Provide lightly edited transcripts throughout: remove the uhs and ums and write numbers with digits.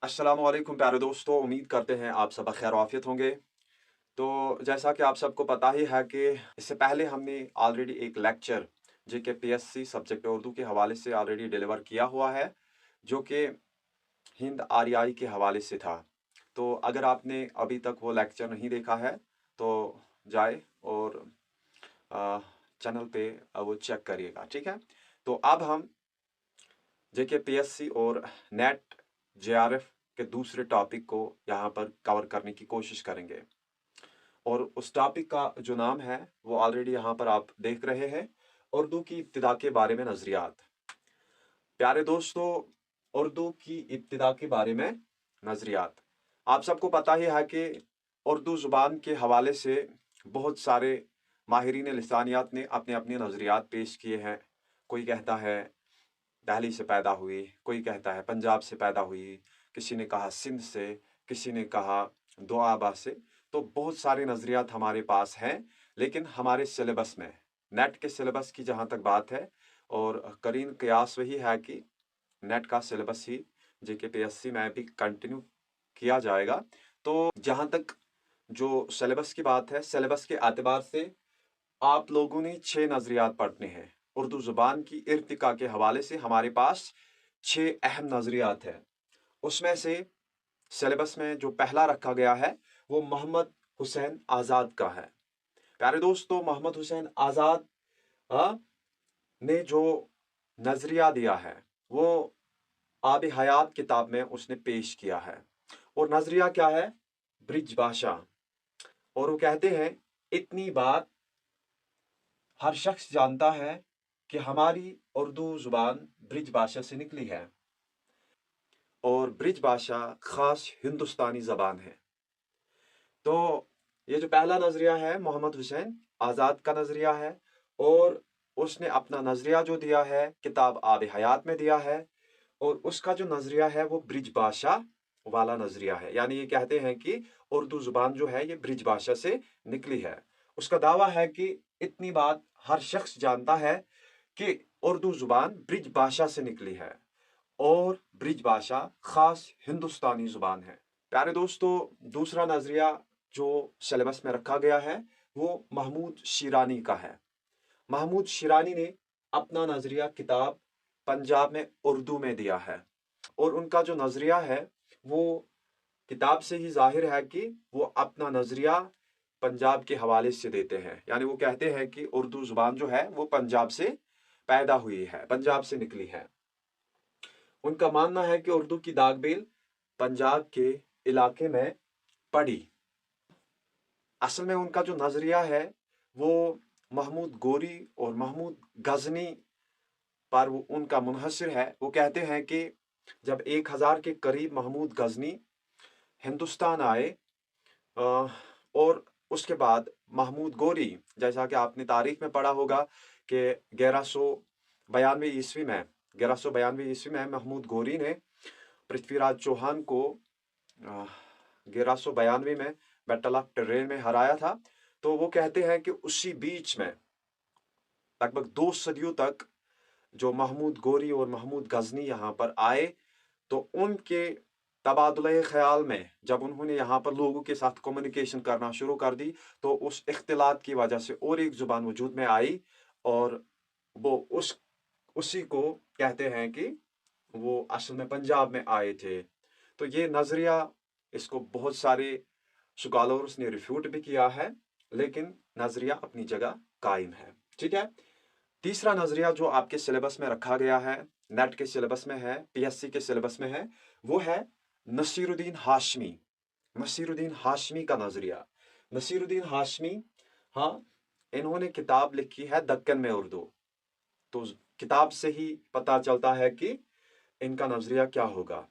अस्सलाम वालेकुम प्यारे दोस्तों, उम्मीद करते हैं आप सब खैर आफियत होंगे। तो जैसा कि आप सबको पता ही है कि इससे पहले हमने ऑलरेडी एक लेक्चर जेके पीएससी सब्जेक्ट उर्दू के हवाले से ऑलरेडी डिलीवर किया हुआ है, जो कि हिंद आर्याई के हवाले से था। तो अगर आपने अभी तक वो लेक्चर नहीं देखा है तो जाए और अ, चैनल पे वो चेक करिएगा, ठीक है। तो अब हम जेके पीएससी और नेट जेआरएफ के दूसरे टॉपिक को यहाँ पर कवर करने की कोशिश करेंगे। और उस टॉपिक का जो नाम है वो ऑलरेडी यहाँ पर आप देख रहे हैं, उर्दू की इब्तिदा के बारे में नजरियात। प्यारे दोस्तों, उर्दू की इब्तिदा के बारे में नजरियात, आप सबको पता ही है कि उर्दू ज़ुबान के हवाले से बहुत सारे माहिरीन लिसानियात ने अपने अपने नज़रियात पेश किए हैं। कोई कहता है दिल्ली से पैदा हुई, कोई कहता है पंजाब से पैदा हुई, किसी ने कहा सिंध से, किसी ने कहा दोआबा से। तो बहुत सारे नज़रियात हमारे पास हैं, लेकिन हमारे सिलेबस में, नेट के सिलेबस की जहाँ तक बात है, और करीन कयास वही है कि नेट का सिलेबस ही जेके पीएससी में भी कंटिन्यू किया जाएगा। तो जहाँ तक जो सिलेबस की बात है, सिलेबस के एतबार से आप लोगों ने 6 नज़रियात पढ़ने हैं। उर्दू ज़ुबान की इर्तिका के हवाले से हमारे पास 6 अहम नज़रियात हैं। उसमें से सिलेबस में जो पहला रखा गया है वो मोहम्मद हुसैन आज़ाद का है। प्यारे दोस्तों, मोहम्मद हुसैन आज़ाद ने जो नज़रिया दिया है वो आब हयात किताब में उसने पेश किया है। और नज़रिया क्या है? ब्रिज भाषा। और वो कहते हैं, इतनी बात हर शख्स जानता है कि हमारी उर्दू ज़ुबान ब्रिज भाषा से निकली है, और ब्रिज भाषा ख़ास हिंदुस्तानी ज़बान है। तो ये जो पहला नज़रिया है मोहम्मद हुसैन आज़ाद का नज़रिया है, और उसने अपना नज़रिया जो दिया है किताब आब हयात में दिया है, और उसका जो नज़रिया है वो ब्रिज भाषा वाला नज़रिया है। यानी ये कहते हैं कि उर्दू ज़ुबान जो है ये ब्रिज भाषा से निकली है। उसका दावा है कि इतनी बात हर शख्स जानता है कि उर्दू ज़ुबान ब्रिज भाषा से निकली है, और ब्रिज भाषा खास हिंदुस्तानी ज़ुबान है। प्यारे दोस्तों, दूसरा नज़रिया जो सिलेबस में रखा गया है वो महमूद शिरानी का है। महमूद शिरानी ने अपना नज़रिया किताब पंजाब में उर्दू में दिया है, और उनका जो नज़रिया है वो किताब से ही जाहिर है कि वो अपना नज़रिया पंजाब के हवाले से देते हैं। यानी वो कहते हैं कि उर्दू ज़ुबान जो है वो पंजाब से पैदा हुई है, पंजाब से निकली है। उनका मानना है कि उर्दू की दागबेल पंजाब के इलाके में पड़ी। असल में उनका जो नज़रिया है वो महमूद गोरी और महमूद गजनी पर वो उनका मुनहसर है। वो कहते हैं कि जब 1000 के करीब महमूद गजनी हिंदुस्तान आए, और उसके बाद महमूद गोरी, जैसा कि आपने तारीख में पढ़ा होगा कि 1192 ईस्वी में महमूद गोरी ने पृथ्वीराज चौहान को 1192 में बैटल ऑफ टेरेन में हराया था। तो वो कहते हैं कि उसी बीच में लगभग 2 सदियों तक जो महमूद गोरी और महमूद गजनी यहाँ पर आए, तो उनके तबादुले ख्याल में जब उन्होंने यहाँ पर लोगों के साथ कम्युनिकेशन करना शुरू कर दी, तो उस इख्तिलात की वजह से और एक ज़ुबान वजूद में आई, और वो उसी को कहते हैं कि वो असल में पंजाब में आए थे। तो ये नज़रिया, इसको बहुत सारे स्कॉलर्स ने रिफ्यूट भी किया है, लेकिन नज़रिया अपनी जगह कायम है, ठीक है। तीसरा नज़रिया जो आपके सिलेबस में रखा गया है, नेट के सिलेबस में है, पीएससी के सिलेबस में है, वो है नसीरुद्दीन हाशमी। नसीरुद्दीन हाशमी का नज़रिया। नसीरुद्दीन हाशमी, हाँ, इन्होंने किताब लिखी है दक्कन में उर्दू। तो किताब से ही पता चलता है कि इनका नज़रिया क्या होगा।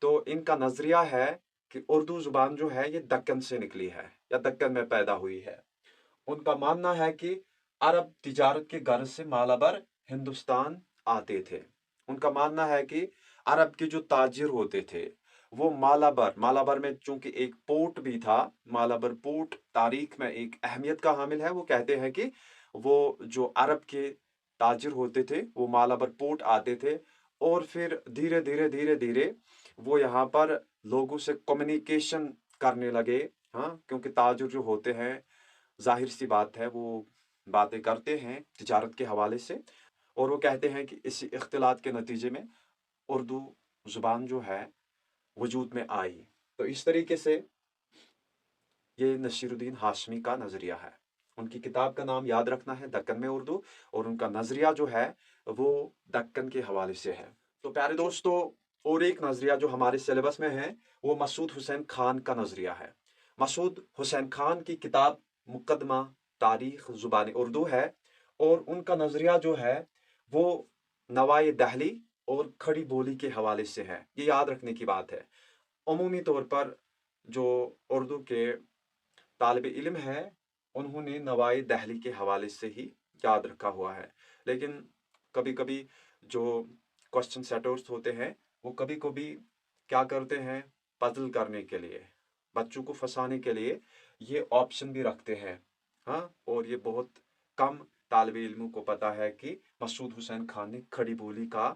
तो इनका नज़रिया है कि उर्दू ज़ुबान जो है ये दक्कन से निकली है या दक्कन में पैदा हुई है। उनका मानना है कि अरब तिजारत के गर्ज से मालाबर हिंदुस्तान आते थे। उनका मानना है कि अरब के जो ताजिर होते थे वो मालाबर में चूंकि एक पोर्ट भी था, मालाबर पोर्ट तारीख में एक अहमियत का हामिल है। वो कहते हैं कि वो जो अरब के ताजिर होते थे वो मालाबर पोर्ट आते थे, और फिर धीरे धीरे वो यहाँ पर लोगों से कम्युनिकेशन करने लगे। हाँ, क्योंकि ताजिर जो होते हैं, जाहिर सी बात है, वो बातें करते हैं तिजारत के हवाले से, और वो कहते हैं कि इसी इख्तिलात के नतीजे में उर्दू ज़ुबान जो है वजूद में आई। तो इस तरीके से ये नसीरुद्दीन हाशमी का नज़रिया है। उनकी किताब का नाम याद रखना है, दक्कन में उर्दू, और उनका नज़रिया जो है वो दक्कन के हवाले से है। तो प्यारे दोस्तों, और एक नज़रिया जो हमारे सिलेबस में है वो मसूद हुसैन खान का नज़रिया है। मसूद हुसैन खान की किताब मुकदमा तारीख ज़ुबान उर्दू है, और उनका नज़रिया जो है वो नवाए दहली और खड़ी बोली के हवाले से है। ये याद रखने की बात है। अमूमी तौर पर जो उर्दू के तालिब इल्म है, उन्होंने नवाए दहली के हवाले से ही याद रखा हुआ है। लेकिन कभी कभी जो क्वेश्चन सेटर्स होते हैं, वो कभी कभी क्या करते हैं, पजल करने के लिए, बच्चों को फंसाने के लिए ये ऑप्शन भी रखते हैं। हाँ, और ये बहुत कम तालिब इल्मों को पता है कि मसूद हुसैन खान ने खड़ी बोली का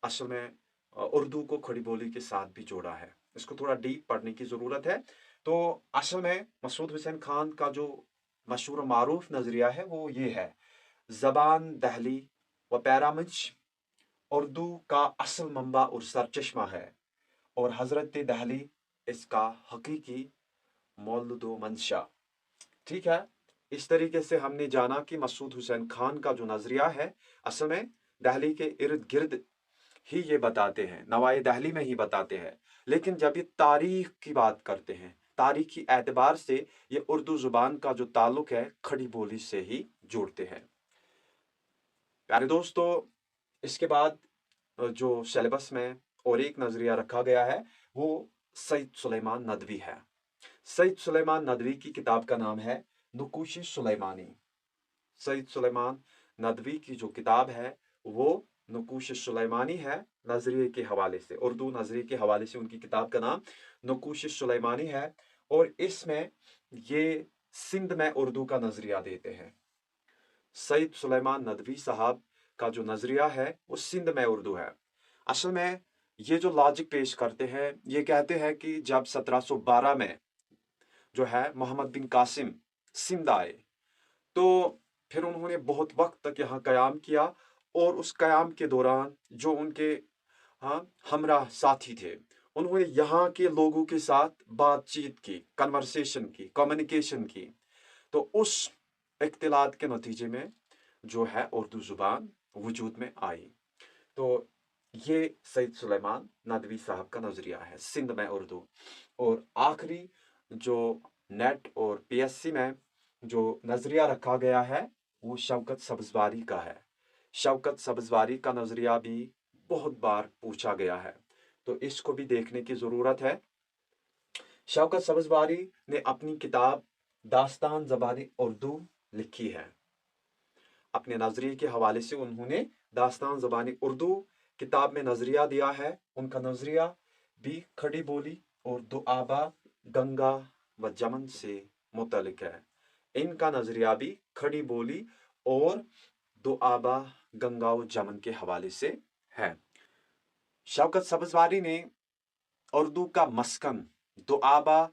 असल में उर्दू को खड़ी बोली के साथ भी जोड़ा है। इसको थोड़ा डीप पढ़ने की ज़रूरत है। तो असल में मसूद हुसैन खान का जो मशहूर मारूफ नज़रिया है वो ये है, ज़बान दहली व पैरामिज उर्दू का असल मंबा और सरचश्मा है, और हज़रत दहली इसका हकीकी मौलूद व मंशा। ठीक है, इस तरीके से हमने जाना कि मसूद हुसैन खान का जो नज़रिया है असल में दहली के इर्द गिर्द ही ये बताते हैं, नवाए दहली में ही बताते हैं। लेकिन जब ये तारीख की बात करते हैं, तारीखी एतबार से ये उर्दू ज़ुबान का जो ताल्लुक है खड़ी बोली से ही जोड़ते हैं। प्यारे दोस्तों, इसके बाद जो सिलेबस में और एक नज़रिया रखा गया है वो सैयद सुलेमान नदवी है। सैयद सुलेमान नदवी की किताब का नाम है नुकूश सुलेमानी। सैयद सुलेमान नदवी की जो किताब है वो नुकूश सुलेमानी है। नजरिए के हवाले से, उर्दू नजरिए के हवाले से उनकी किताब का नाम नुकूश सुलेमानी है, और इसमें ये सिंध में उर्दू का नजरिया देते हैं। सैयद सुलेमान नदवी साहब का जो नजरिया है वो सिंध में उर्दू है। असल में ये जो लॉजिक पेश करते हैं, ये कहते हैं कि जब 1712 में जो है मोहम्मद बिन कासिम सिंध आए, तो फिर उन्होंने बहुत वक्त तक यहाँ कयाम किया, और उस कयाम के दौरान जो उनके हाँ हमरा साथी थे, उन्होंने यहाँ के लोगों के साथ बातचीत की, कन्वर्सेशन की, कम्युनिकेशन की। तो उस इख्तिलात के नतीजे में जो है उर्दू ज़ुबान वजूद में आई। तो ये सैयद सुलेमान नदवी साहब का नज़रिया है सिंध में उर्दू। और आखिरी जो नेट और पीएससी में जो नज़रिया रखा गया है वो शौकत सब्ज़वारी का है। शौकत सब्ज़वारी का नज़रिया भी बहुत बार पूछा गया है, तो इसको भी देखने की ज़रूरत है। शौकत सब्ज़वारी ने अपनी किताब दास्तान ज़बानी उर्दू लिखी है। अपने नज़रिए के हवाले से उन्होंने दास्तान ज़बानी उर्दू किताब में नज़रिया दिया है। उनका नज़रिया भी खड़ी बोली और दुआबा गंगा व जमन से मुतल्लिक है। इनका नज़रिया भी खड़ी बोली और दुआबा गंगा व जमन के हवाले से है। शौकत सब्ज़वारी ने उर्दू का मस्कन दुआबा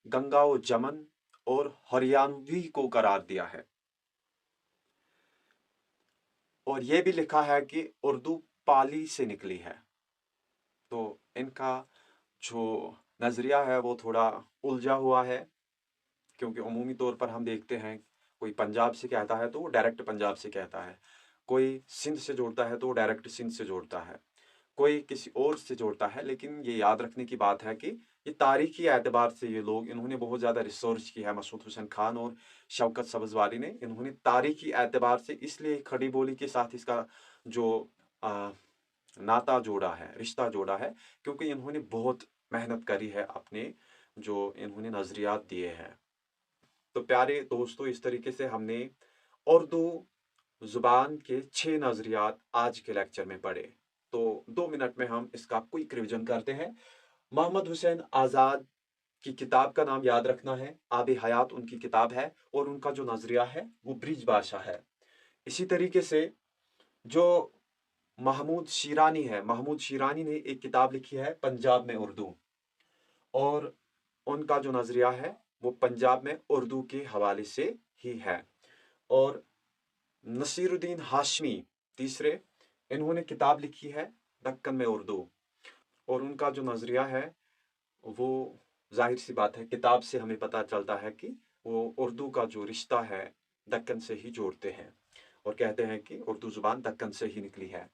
गंगा व जमन और हरियाणवी को करार दिया है, और ये भी लिखा है कि उर्दू पाली से निकली है। तो इनका जो नज़रिया है वो थोड़ा उलझा हुआ है, क्योंकि अमूमी तौर पर हम देखते हैं कोई पंजाब से कहता है तो वो डायरेक्ट पंजाब से कहता है, कोई सिंध से जोड़ता है तो वो डायरेक्ट सिंध से जोड़ता है, कोई किसी और से जोड़ता है। लेकिन ये याद रखने की बात है कि ये तारीखी एतबार से ये लोग, इन्होंने बहुत ज़्यादा रिसर्च की है। मसूद हुसैन खान और शौकत सब्ज़वारी ने इन्होंने तारीखी एतबार से इसलिए खड़ी बोली के साथ इसका जो नाता जोड़ा है, रिश्ता जोड़ा है, क्योंकि इन्होंने बहुत मेहनत करी है अपने जो इन्होंने नज़रियात दिए हैं। तो प्यारे दोस्तों, इस तरीके से हमने उर्दू ज़ुबान के 6 नज़रियात आज के लेक्चर में पढ़े। तो 2 मिनट में हम इसका क्विक रिवीजन करते हैं। मोहम्मद हुसैन आज़ाद की किताब का नाम याद रखना है, आब हयात उनकी किताब है, और उनका जो नज़रिया है वो ब्रिज भाषा है। इसी तरीके से जो महमूद शीरानी है। महमूद शीरानी ने एक किताब लिखी है पंजाब में उर्दू, और उनका जो नज़रिया है वो पंजाब में उर्दू के हवाले से ही है। और नसीरुद्दीन हाशमी तीसरे, इन्होंने किताब लिखी है दक्कन में उर्दू, और उनका जो नज़रिया है वो जाहिर सी बात है किताब से हमें पता चलता है कि वो उर्दू का जो रिश्ता है दक्कन से ही जोड़ते हैं और कहते हैं कि उर्दू ज़ुबान दक्कन से ही निकली है।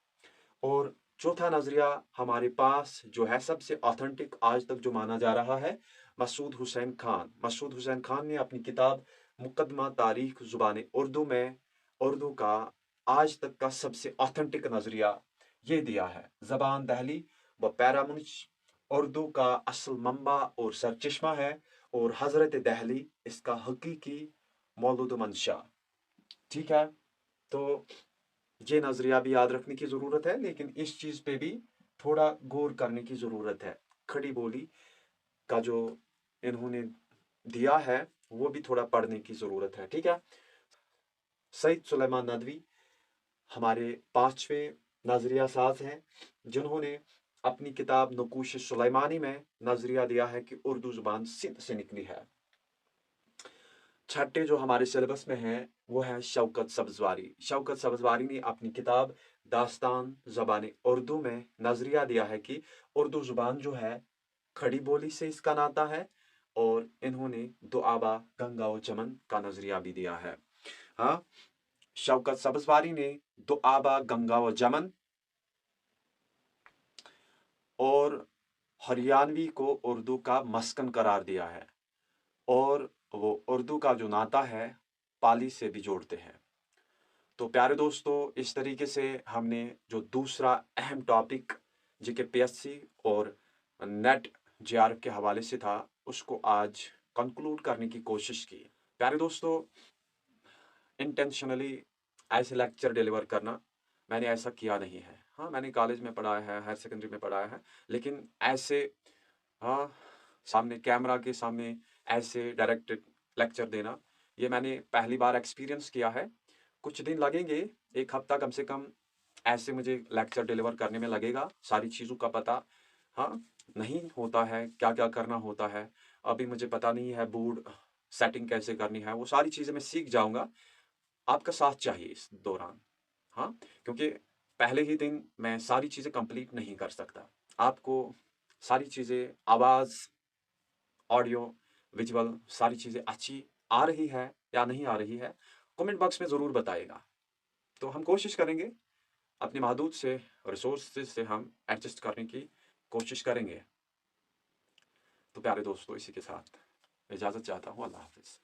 और चौथा नज़रिया हमारे पास जो है सबसे ऑथेंटिक आज तक जो माना जा रहा है, मसूद हुसैन खान। मसूद हुसैन खान ने अपनी किताब मुकदमा तारीख ज़ुबान उर्दू में उर्दू का आज तक का सबसे ऑथेंटिक नज़रिया ये दिया है। ज़बान दहली व पैरामुंश उर्दू का असल मंबा और सरचश्मा है, और हज़रत दहली इसका हकीकी मौलूद मंशा। ठीक है, तो ये नज़रिया भी याद रखने की ज़रूरत है, लेकिन इस चीज़ पे भी थोड़ा गौर करने की ज़रूरत है। खड़ी बोली का जो इन्होंने दिया है वो भी थोड़ा पढ़ने की ज़रूरत है। ठीक है, सईद सुलेमान नदवी हमारे पांचवें नज़रिया साज हैं, जिन्होंने अपनी किताब नकूश सुलेमानी में नज़रिया दिया है कि उर्दू ज़ुबान सिंध से निकली है। छठे जो हमारे सिलेबस में है वो है शौकत सब्ज़वारी। शौकत सब्ज़वारी ने अपनी किताब दास्तान ज़बान उर्दू में नज़रिया दिया है कि उर्दू ज़ुबान जो है खड़ी बोली से इसका नाता है, और इन्होंने दुआबा गंगा व चमन का नज़रिया भी दिया है। हाँ, शौकत सब्ज़वारी ने दुआबा गंगा व जमन और हरियाणवी को उर्दू का मस्कन करार दिया है, और वो उर्दू का जो नाता है पाली से भी जोड़ते हैं। तो प्यारे दोस्तों, इस तरीके से हमने जो दूसरा अहम टॉपिक जीके पीएससी और नेट जेआरएफ के हवाले से था उसको आज कंक्लूड करने की कोशिश की। प्यारे दोस्तों, इंटेंशनली ऐसे लेक्चर डिलीवर करना मैंने ऐसा किया नहीं है। हाँ, मैंने कॉलेज में पढ़ाया है, हायर सेकेंडरी में पढ़ाया है, लेकिन ऐसे हाँ सामने कैमरा के सामने ऐसे डायरेक्ट लेक्चर देना ये मैंने पहली बार एक्सपीरियंस किया है। कुछ दिन लगेंगे, एक हफ्ता कम से कम ऐसे मुझे लेक्चर डिलीवर करने में लगेगा। सारी चीज़ों का पता हाँ नहीं होता है, क्या क्या करना होता है अभी मुझे पता नहीं है, बोर्ड सेटिंग कैसे करनी है, वो सारी चीज़ें मैं सीख जाऊँगा। आपका साथ चाहिए इस दौरान। हाँ, क्योंकि पहले ही दिन मैं सारी चीज़ें कंप्लीट नहीं कर सकता। आपको सारी चीज़ें आवाज़, ऑडियो, विजुअल सारी चीज़ें अच्छी आ रही है या नहीं आ रही है, कमेंट बॉक्स में ज़रूर बताइएगा। तो हम कोशिश करेंगे अपने महदूद से रिसोर्सेज से हम एडजस्ट करने की कोशिश करेंगे। तो प्यारे दोस्तों, इसी के साथ इजाज़त चाहता हूँ। अल्लाह हाफ़िज़।